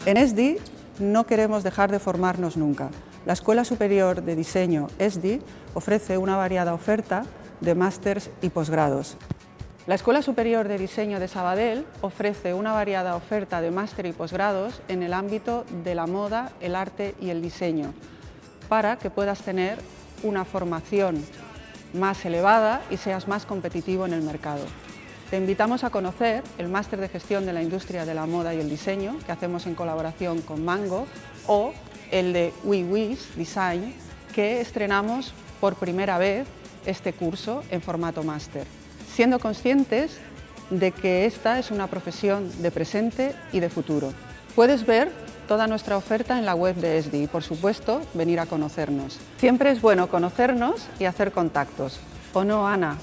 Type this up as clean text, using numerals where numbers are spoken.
En ESDI no queremos dejar de formarnos nunca. La Escuela Superior de Diseño ESDI ofrece una variada oferta de másters y posgrados. La Escuela Superior de Diseño de Sabadell ofrece una variada oferta de máster y posgrados en el ámbito de la moda, el arte y el diseño, para que puedas tener una formación más elevada y seas más competitivo en el mercado. Te invitamos a conocer el Máster de Gestión de la Industria de la Moda y el Diseño que hacemos en colaboración con Mango o el de WeWish Design que estrenamos por primera vez este curso en formato máster, siendo conscientes de que esta es una profesión de presente y de futuro. Puedes ver toda nuestra oferta en la web de ESDI y, por supuesto, venir a conocernos. Siempre es bueno conocernos y hacer contactos, ¿o no, Ana?